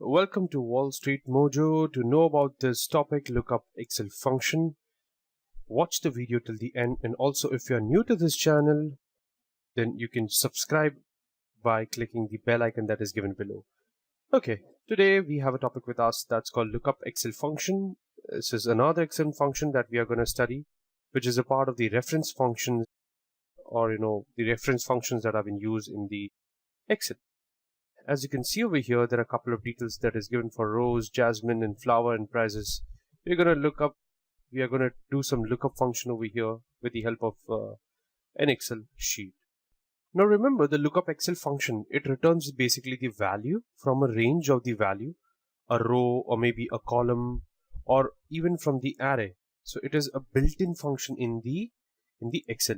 Welcome to Wall Street Mojo. To know about this topic, look up Excel function. Watch the video till the end, and also if you are new to this channel, then you can subscribe by clicking the bell icon that is given below. Okay, today we have a topic with us that's called lookup Excel function. This is another Excel function that we are going to study, which is a part of the reference functions, or the reference functions that have been used in the Excel. As you can see over here, there are a couple of details that is given for rose, jasmine, and flower and prices. We are going to do some lookup function over here with the help of an Excel sheet. Now remember, the lookup Excel function, it returns basically the value from a range of the value, a row or maybe a column, or even from the array. So it is a built-in function in the Excel.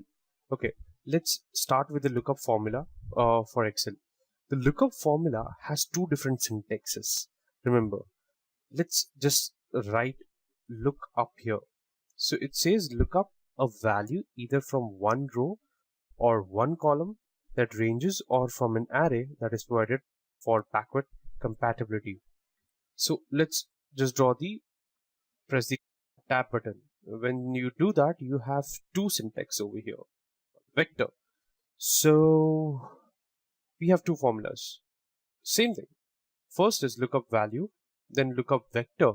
Okay, let's start with the lookup formula for Excel. The lookup formula has two different syntaxes. Remember, let's just write look up here. So it says look up a value either from one row or one column that ranges, or from an array that is provided for backward compatibility. So let's just press the tab button. When you do that, you have two syntax over here. Vector. So we have two formulas. Same thing. First is lookup value, then lookup vector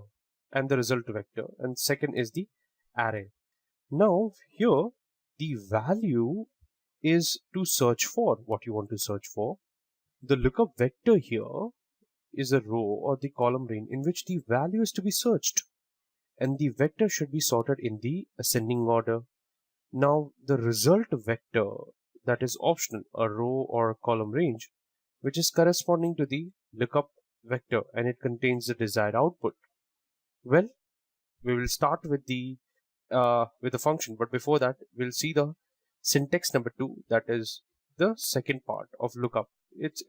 and the result vector, and second is the array. Now here the value is to search for what you want to search for. The lookup vector here is a row or the column range in which the value is to be searched, and the vector should be sorted in the ascending order. Now the result vector, that is optional, a row or a column range, which is corresponding to the lookup vector, and it contains the desired output. Well, we will start with the function, but before that, we'll see the syntax number 2, that is the second part of lookup. It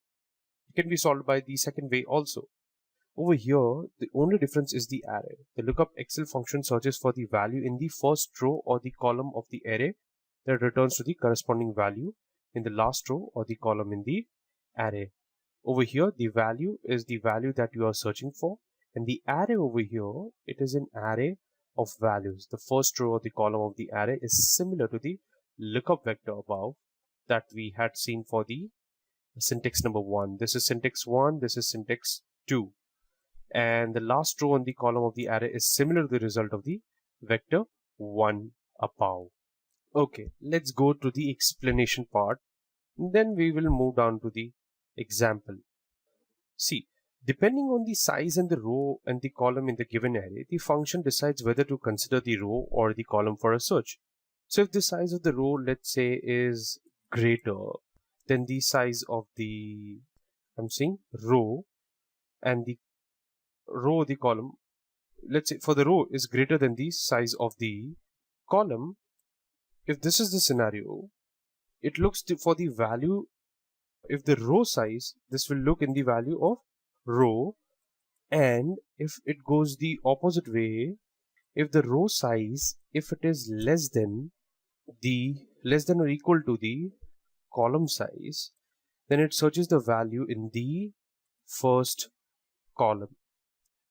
can be solved by the second way also. Over here, the only difference is the array. The lookup Excel function searches for the value in the first row or the column of the array that returns to the corresponding value in the last row or the column in the array. Over here, the value is the value that you are searching for, and the array over here, it is an array of values. The first row or the column of the array is similar to the lookup vector above that we had seen for the syntax number 1. This is syntax 1, this is syntax 2. And the last row and the column of the array is similar to the result of the vector 1 above. Okay, let's go to the explanation part. Then we will move down to the example. See, depending on the size and the row and the column in the given array, the function decides whether to consider the row or the column for a search. So if the size of the row, let's say, is greater than the size of the row, and the row or the column, let's say for the row is greater than the size of the column, if this is the scenario, it looks for the value. If the row size, this will look in the value of row, and if it goes the opposite way, if the row size, if it is less than or equal to the column size, then it searches the value in the first column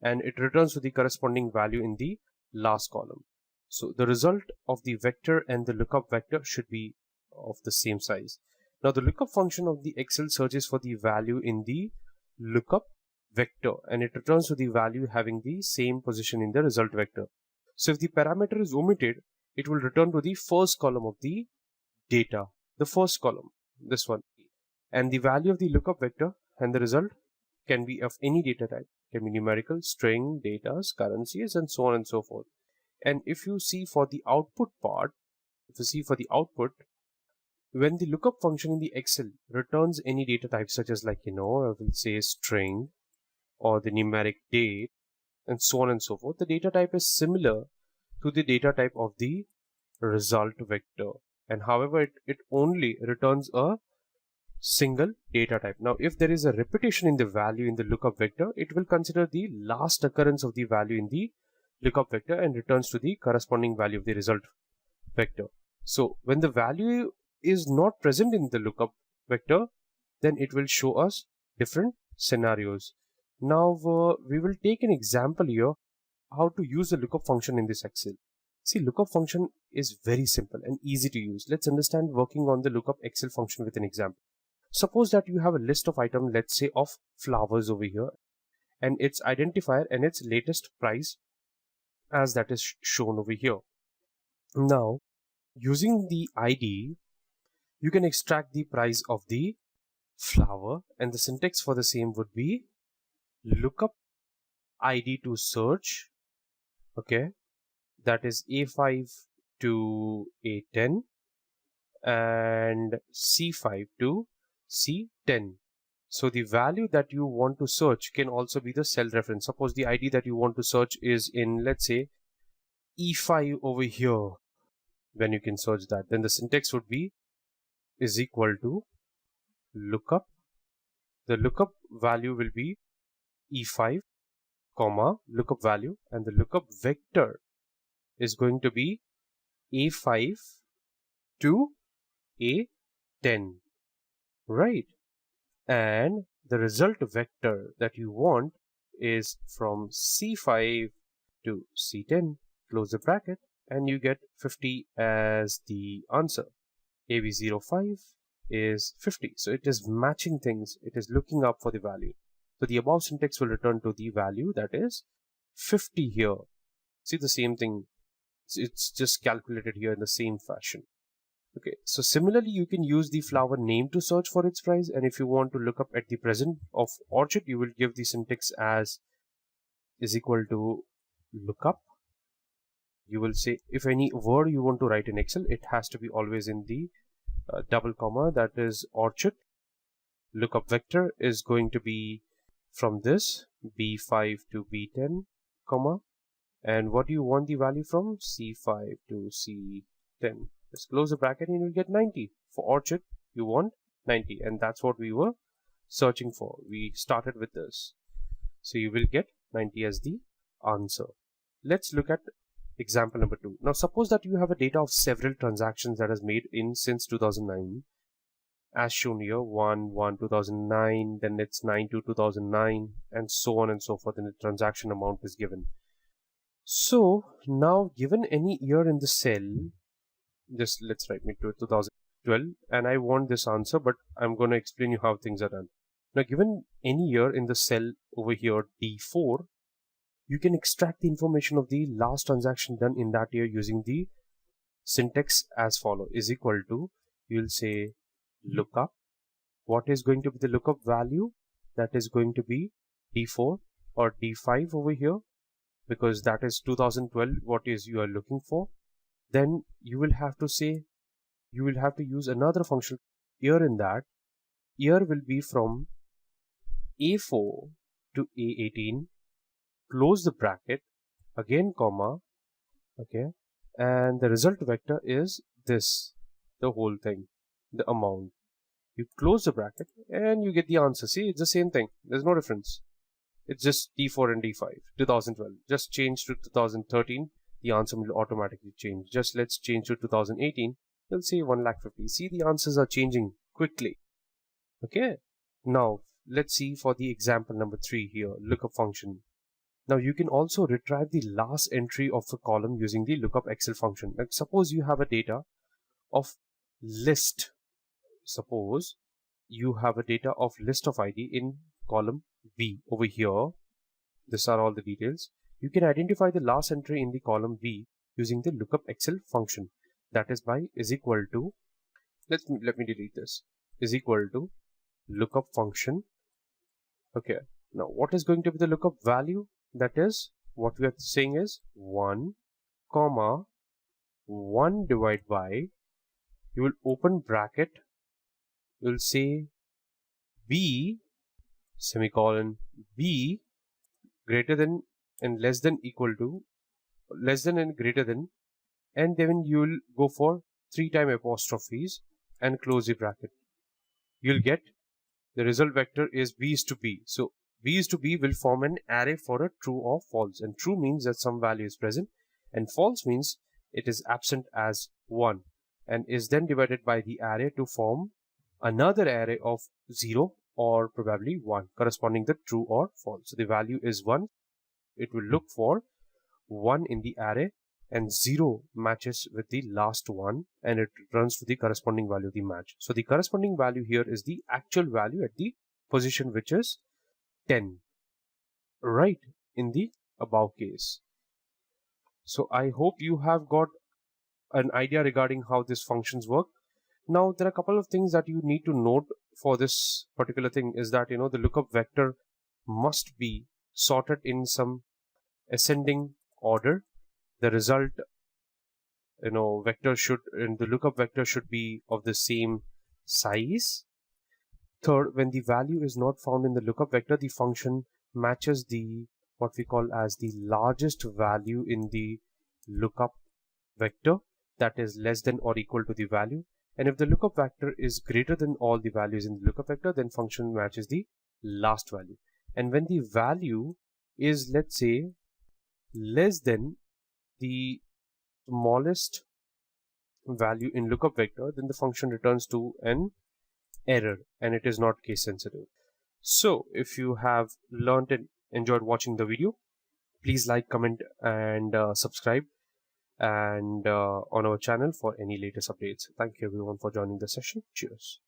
and it returns to the corresponding value in the last column. So the result of the vector and the lookup vector should be of the same size. Now the lookup function of the Excel searches for the value in the lookup vector, and it returns to the value having the same position in the result vector. So if the parameter is omitted, it will return to the first column of the data, the first column, this one. And the value of the lookup vector and the result can be of any data type, can be numerical, string, data, currencies, and so on and so forth. And if you see for the output part, when the lookup function in the Excel returns any data type, such as I will say string or the numeric date and so on and so forth, the data type is similar to the data type of the result vector, and however it only returns a single data type. Now if there is a repetition in the value in the lookup vector, it will consider the last occurrence of the value in the lookup vector and returns to the corresponding value of the result vector. So when the value is not present in the lookup vector, then it will show us different scenarios. Now we will take an example here how to use the lookup function in this Excel. See, lookup function is very simple and easy to use. Let's understand working on the lookup Excel function with an example. Suppose that you have a list of items, let's say of flowers over here, and its identifier and its latest price as that is shown over here. Now, using the ID, you can extract the price of the flower, and the syntax for the same would be lookup ID to search, okay, that is A5 to A10 and C5 to C10. So the value that you want to search can also be the cell reference. Suppose the ID that you want to search is in, let's say, E5 over here. When you can search that, then the syntax would be is equal to lookup. The lookup value will be E5, comma, lookup value, and the lookup vector is going to be A5 to A10, right? And the result vector that you want is from C5 to C10, close the bracket, and you get 50 as the answer. AB05 is 50. So it is matching things. It is looking up for the value. So the above syntax will return to the value that is 50 here. See the same thing. It's just calculated here in the same fashion. Okay, so similarly you can use the flower name to search for its price, and if you want to look up at the present of orchid, you will give the syntax as is equal to lookup. You will say if any word you want to write in Excel, it has to be always in the double comma, that is orchid. Lookup vector is going to be from this B5 to B10, comma, and what do you want the value from? C5 to C10. Just close the bracket and you'll get 90. For orchid, you want 90, and that's what we were searching for. We started with this. So you will get 90 as the answer. Let's look at example number 2. Now suppose that you have a data of several transactions that has made in since 2009, as shown here, 1/1/2009, then it's 9/2/2009, and so on and so forth, and the transaction amount is given. So now given any year in the cell, just let's write me to 2012, and I want this answer, but I'm going to explain you how things are done. Now given any year in the cell over here D4, you can extract the information of the last transaction done in that year using the syntax as follow, is equal to, you'll say lookup. What is going to be the lookup value? That is going to be D4 or D5 over here, because that is 2012 what is you are looking for. Then you will have to say, you will have to use another function year in that. Year will be from A4 to A18, close the bracket, again comma, okay, and the result vector is this, the whole thing, the amount. You close the bracket and you get the answer. See, it's the same thing. There's no difference. It's just D4 and D5, 2012. Just change to 2013. The answer will automatically change. Just let's change to 2018. We'll say 1,50,000. See, the answers are changing quickly. Okay. Now, let's see for the example number 3 here, lookup function. Now, you can also retrieve the last entry of a column using the lookup Excel function. Like, suppose you have a data of list. Suppose you have a data of list of ID in column B over here. These are all the details. You can identify the last entry in the column B using the lookup Excel function. That is by is equal to, let me delete this, is equal to lookup function. Okay, now what is going to be the lookup value? That is, what we are saying is 1 comma 1 divided by, you will open bracket, you will say B semicolon B greater than and less than equal to, less than and greater than, and then you will go for 3 time apostrophes and close the bracket. You'll get the result vector is B is to B. So B is to B will form an array for a true or false, and true means that some value is present, and false means it is absent as 1, and is then divided by the array to form another array of 0 or probably 1, corresponding to true or false. So the value is 1. It will look for 1 in the array, and 0 matches with the last one, and it returns to the corresponding value of the match. So the corresponding value here is the actual value at the position, which is 10, right, in the above case. So I hope you have got an idea regarding how these functions work. Now there are a couple of things that you need to note for this particular thing is that the lookup vector must be sorted in some ascending order. The result vector should, and the lookup vector should be of the same size. Third, when the value is not found in the lookup vector, the function matches the what we call as the largest value in the lookup vector, that is less than or equal to the value. And if the lookup vector is greater than all the values in the lookup vector, then function matches the last value. And when the value is, let's say, less than the smallest value in lookup vector, then the function returns to an error, and it is not case sensitive. So if you have learned and enjoyed watching the video, please like, comment, and subscribe and on our channel for any latest updates. Thank you everyone for joining the session. Cheers.